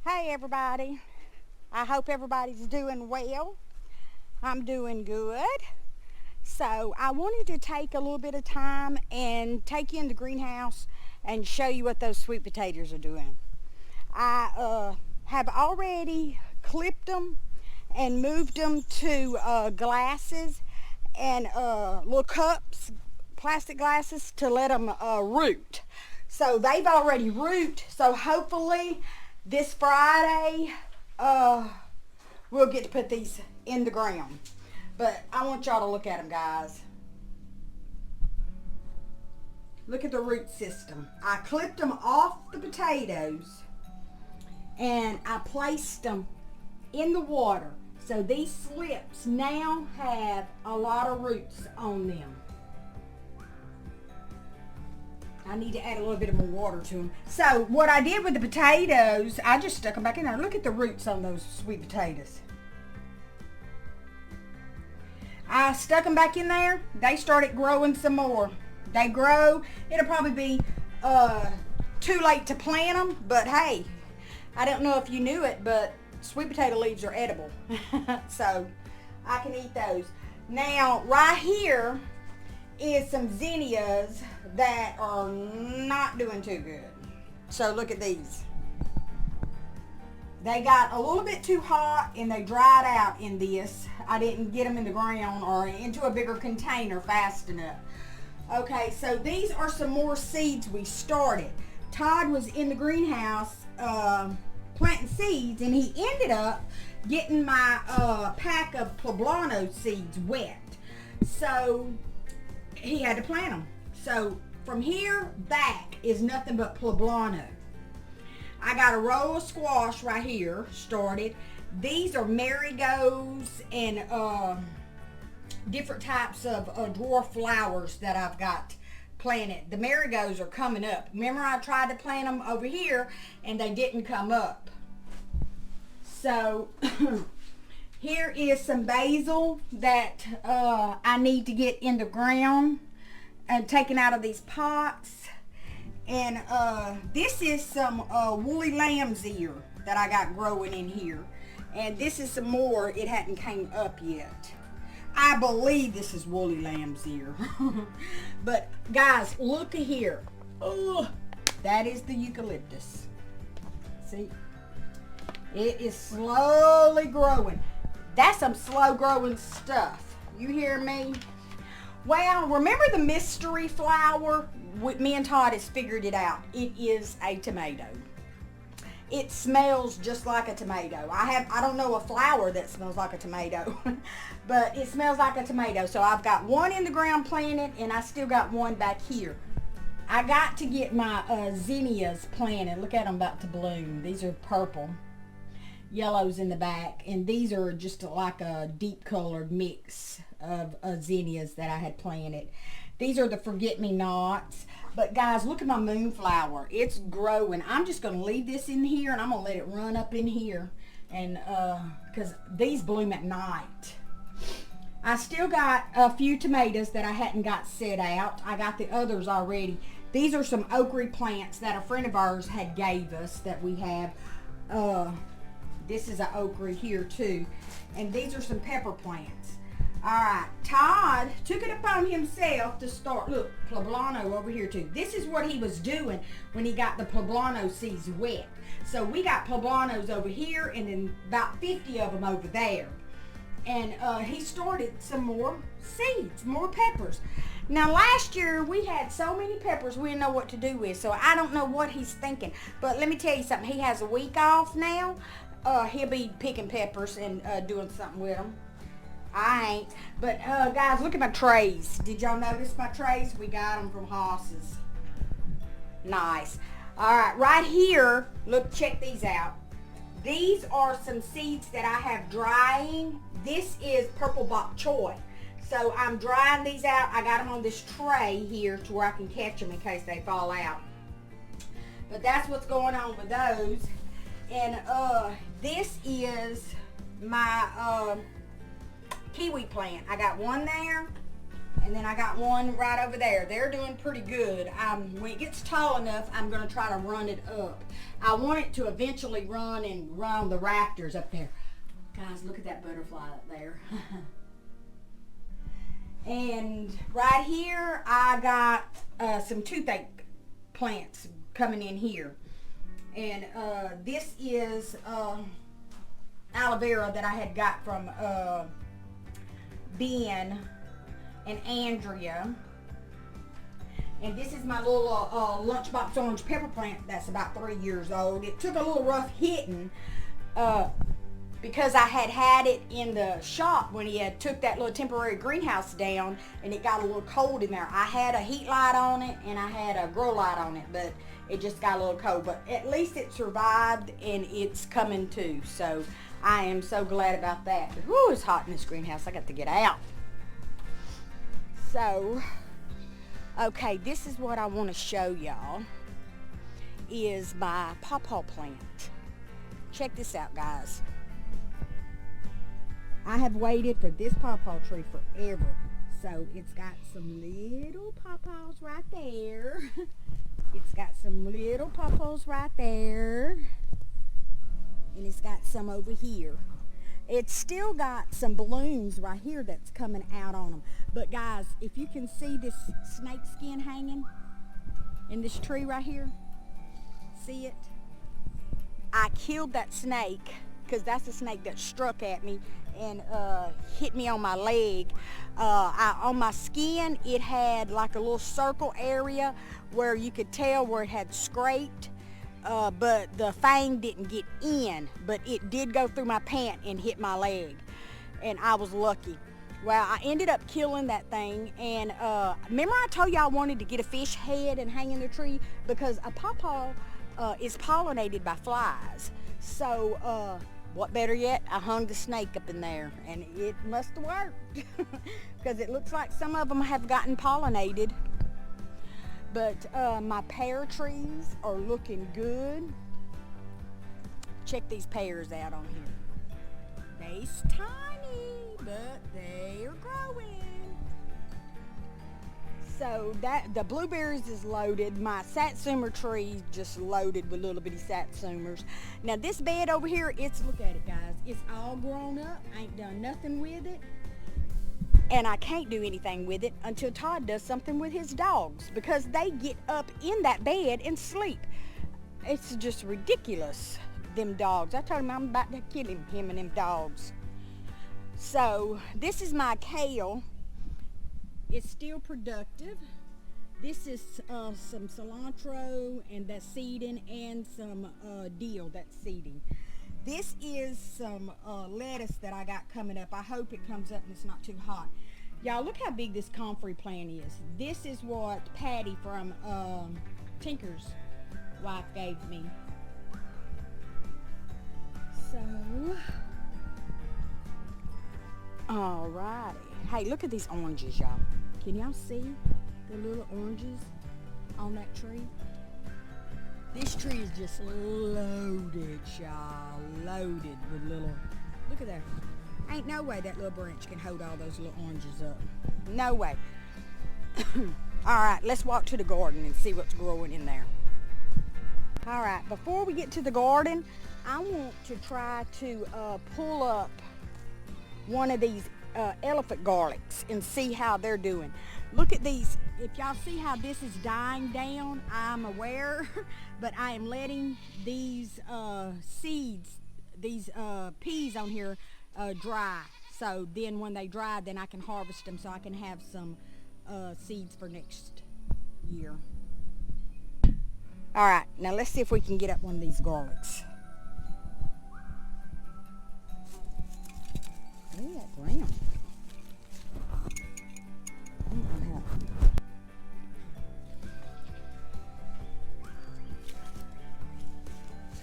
Hey everybody, I hope everybody's doing well. I'm doing good. So I wanted to take a little bit of time and take you in the greenhouse and show you what those sweet potatoes are doing. I have already clipped them and moved them to glasses and little cups, plastic glasses, to let them root. So they've already root, so hopefully this Friday we'll get to put these in the ground. But I want y'all to look at them, guys. Look at the root system. I clipped them off the potatoes and I placed them in the water. So these slips now have a lot of roots on them. I need to add a little bit more water to them. So what I did with the potatoes, I just stuck them back in there. Look at the roots on those sweet potatoes. I stuck them back in there. They started growing some more. They grow. It'll probably be too late to plant them, but hey, I don't know if you knew it, but sweet potato leaves are edible. So I can eat those. Now right here is some zinnias that are not doing too good. So look at these. They got a little bit too hot and they dried out in this. I didn't get them in the ground or into a bigger container fast enough. Okay, so these are some more seeds we started. Todd was in the greenhouse planting seeds, and he ended up getting my pack of poblano seeds wet. So he had to plant them. So from here back is nothing but poblano. I got a row of squash right here started. These are marigolds and different types of dwarf flowers that I've got planted. The marigolds are coming up. Remember, I tried to plant them over here and they didn't come up. So here is some basil that I need to get in the ground and taken out of these pots. And this is some woolly lamb's ear that I got growing in here. And this is some more. It hadn't came up yet. I believe this is woolly lamb's ear. But guys, look at here. Oh, that is the eucalyptus. See? It is slowly growing. That's some slow growing stuff. You hear me? Well, remember the mystery flower? Me and Todd has figured it out. It is a tomato. It smells just like a tomato. I don't know a flower that smells like a tomato, but it smells like a tomato. So I've got one in the ground planted, and I still got one back here. I got to get my zinnias planted. Look at them about to bloom. These are purple. Yellows in the back, and these are just like a deep colored mix of zinnias that I had planted. These are the forget-me-nots. But guys, look at my moonflower. It's growing. I'm just going to leave this in here, and I'm going to let it run up in here, and because these bloom at night. I still got a few tomatoes that I hadn't got set out. I got the others already. These are some okra plants that a friend of ours had gave us that we have. This is an okra here too. And these are some pepper plants. Alright, Todd took it upon himself to start, look, poblano over here too. This is what he was doing when he got the poblano seeds wet. So we got poblanos over here and then about 50 of them over there. And he started some more seeds, more peppers. Now last year we had so many peppers we didn't know what to do with. So I don't know what he's thinking. But let me tell you something, he has a week off now. He'll be picking peppers and doing something with them. I ain't. But guys, look at my trays. Did y'all notice my trays? We got them from Hoss's. Nice. Alright, right here, look, check these out. These are some seeds that I have drying. This is purple bok choy. So I'm drying these out. I got them on this tray here to where I can catch them in case they fall out. But that's what's going on with those. And this is my kiwi plant. I got one there And then I got one right over there. They're doing pretty good. When it gets tall enough, I'm going to try to run it up. I want it to eventually run the rafters up there. Guys, look at that butterfly up there. And right here, I got some toothache plants coming in here. And this is aloe vera that I had got from Ben and Andrea. And this is my little lunchbox orange pepper plant that's about 3 years old. It took a little rough hitting because I had it in the shop when he had took that little temporary greenhouse down, and it got a little cold in there. I had a heat light on it and I had a grow light on it, but it just got a little cold. But at least it survived and it's coming too. So I am so glad about that. But, whoo, it's hot in this greenhouse. I got to get out. So, okay, this is what I want to show y'all, is my pawpaw plant. Check this out, guys. I have waited for this pawpaw tree forever. So it's got some little pawpaws right there. It's got some little pawpaws right there. And it's got some over here. It's still got some balloons right here that's coming out on them. But guys, if you can see this snake skin hanging in this tree right here, see it? I killed that snake because that's the snake that struck at me and hit me on my leg. On my skin, it had like a little circle area where you could tell where it had scraped. But the fang didn't get in, but it did go through my pant and hit my leg, and I was lucky. Well, I ended up killing that thing, and remember I told you I wanted to get a fish head and hang in the tree because a pawpaw is pollinated by flies. So what better yet, I hung the snake up in there, and it must have worked because it looks like some of them have gotten pollinated. But my pear trees are looking good. Check these pears out on here. They's tiny, but they are growing. So the blueberries is loaded. My satsuma tree just loaded with little bitty satsumas. Now this bed over here, look at it, guys. It's all grown up. I ain't done nothing with it. And I can't do anything with it until Todd does something with his dogs, because they get up in that bed and sleep. It's just ridiculous, them dogs. I told him I'm about to kill him and them dogs. So this is my kale. It's still productive. This is some cilantro and that's seeding, and some dill that's seeding. This is some lettuce that I got coming up. I hope it comes up and it's not too hot. Y'all, look how big this comfrey plant is. This is what Patty from Tinker's wife gave me. So, alrighty. Hey, look at these oranges, y'all. Can y'all see the little oranges on that tree? This tree is just loaded, y'all. Loaded with little, look at that. Ain't no way that little branch can hold all those little oranges up. No way. All right, let's walk to the garden and see what's growing in there. All right, before we get to the garden, I want to try to pull up one of these elephant garlics and see how they're doing. Look at these. If y'all see how this is dying down, I'm aware, but I am letting these seeds, these peas on here dry. So then when they dry, then I can harvest them so I can have some seeds for next year. All right, now let's see if we can get up one of these garlics. Look at that ground.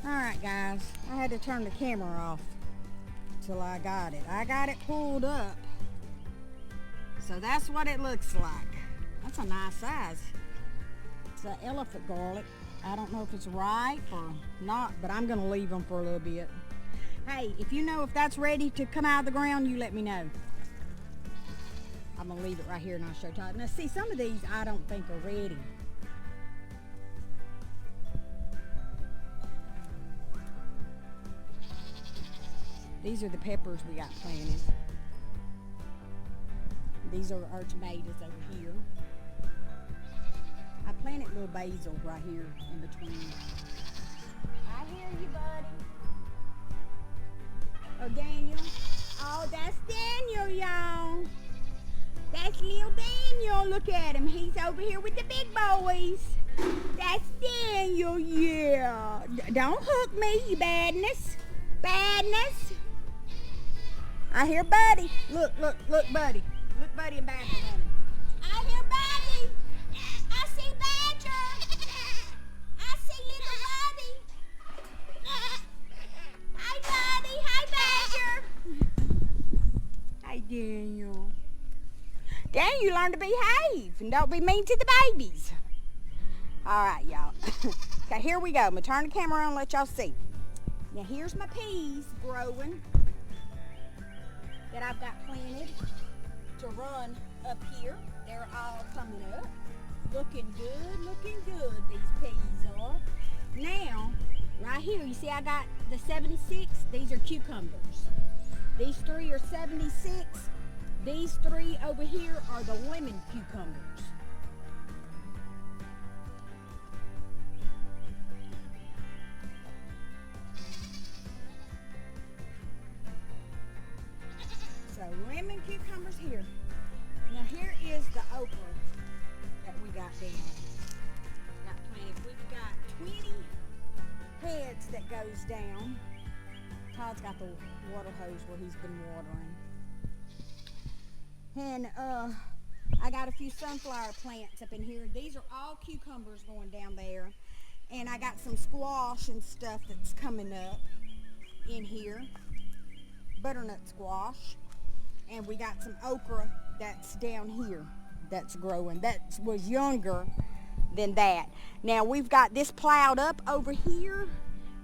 Alright guys, I had to turn the camera off till I got it. I got it pulled up. So that's what it looks like. That's a nice size. It's an elephant garlic. I don't know if it's ripe or not, but I'm going to leave them for a little bit. Hey, if you know if that's ready to come out of the ground, you let me know. I'm going to leave it right here and I'll show Todd. Now see, some of these I don't think are ready. These are the peppers we got planted. These are our tomatoes over here. I planted little basil right here in between. I hear you, buddy. Oh, Daniel. Oh, that's Daniel, y'all. That's little Daniel. Look at him. He's over here with the big boys. That's Daniel, yeah. Don't hook me, you badness. Badness. I hear Buddy. Look, Buddy. Look, Buddy and Badger, honey. I hear Buddy. I see Badger. I see little Buddy. Hi, Buddy. Hi, Badger. Hi, Daniel. Daniel, learn to behave and don't be mean to the babies. All right, y'all. Okay, here we go. I'm going to turn the camera on and let y'all see. Now, here's my peas growing that I've got planted to run up here. They're all coming up. Looking good, these peas are. Now, right here, you see I got the 76. These are cucumbers. These 3 are 76. These 3 over here are the lemon cucumbers. So lemon cucumbers here. Now here is the okra that we got there. Got planted. We've got 20 heads that goes down. Todd's got the water hose where he's been watering. And I got a few sunflower plants up in here. These are all cucumbers going down there. And I got some squash and stuff that's coming up in here. Butternut squash. And we got some okra that's down here that's growing. That was younger than that. Now we've got this plowed up over here.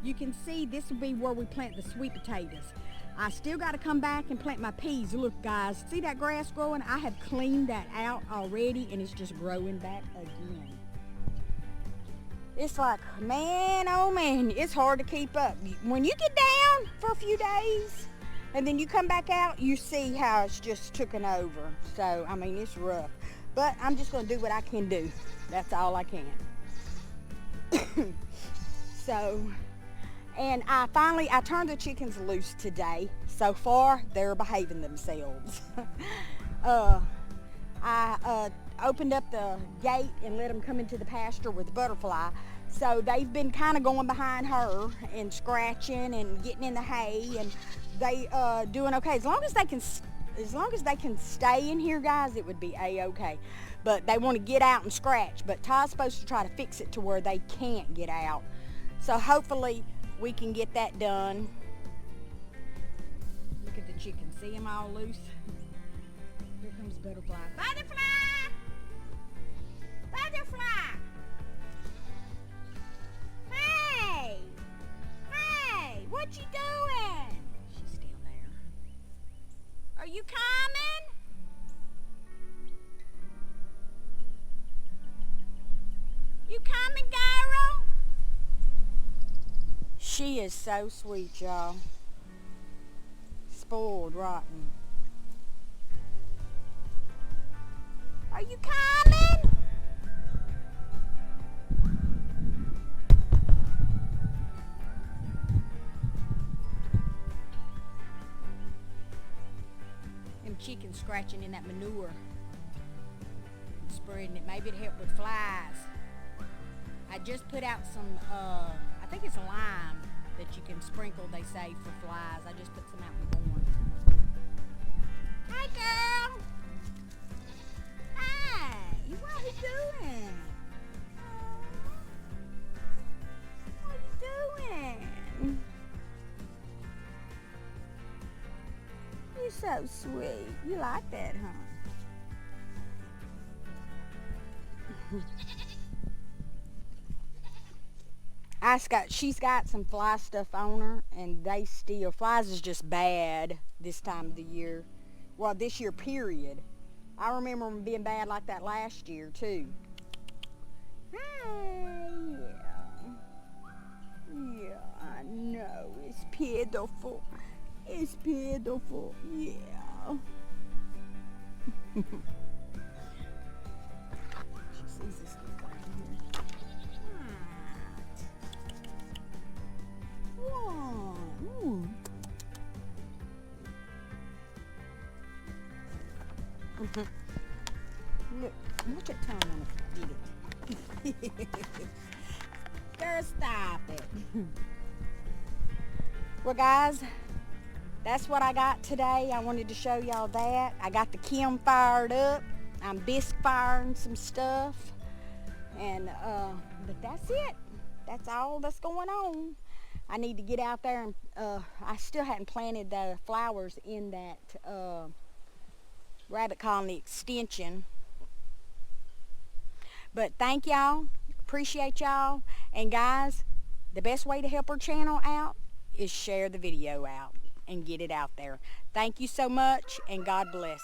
You can see this will be where we plant the sweet potatoes. I still got to come back and plant my peas. Look, guys, see that grass growing? I have cleaned that out already, and it's just growing back again. It's like, man, oh man, it's hard to keep up. When you get down for a few days, and then you come back out, you see how it's just taken over. So, I mean, it's rough. But I'm just going to do what I can do. That's all I can. So... And I turned the chickens loose today. So far, they're behaving themselves. I opened up the gate and let them come into the pasture with the butterfly. So they've been kind of going behind her and scratching and getting in the hay, and they doing okay. As long as they can stay in here, guys, it would be a-okay. But they want to get out and scratch. But Todd's supposed to try to fix it to where they can't get out. So hopefully we can get that done. Look at the chickens. See them all loose? Here comes the butterfly. Butterfly! Butterfly! Hey! Hey! What you doing? She's still there. Are you coming? You coming, girl? She is so sweet, y'all. Spoiled rotten. Are you coming? Them chickens scratching in that manure. Spreading it. Maybe it'll help with flies. I just put out some, I think it's lime that you can sprinkle, they say, for flies. I just put some out in the barn. Hi, girl. Hi. What are you doing? What are you doing? You're so sweet. You like that, huh? She's got some fly stuff on her, and flies is just bad this time of the year. Well, this year period. I remember them being bad like that last year too. Hi, yeah, I know, it's pitiful. It's pitiful, yeah. She sees this little thing here. One. Look, watch it turn on it. Get it. Girl, stop it. Well, guys, that's what I got today. I wanted to show y'all that. I got the kiln fired up. I'm bisque firing some stuff. And, but that's it. That's all that's going on. I need to get out there and, I still hadn't planted the flowers in that, rabbit colony extension. But thank y'all. Appreciate y'all. And guys, the best way to help our channel out is share the video out and get it out there. Thank you so much, and God bless.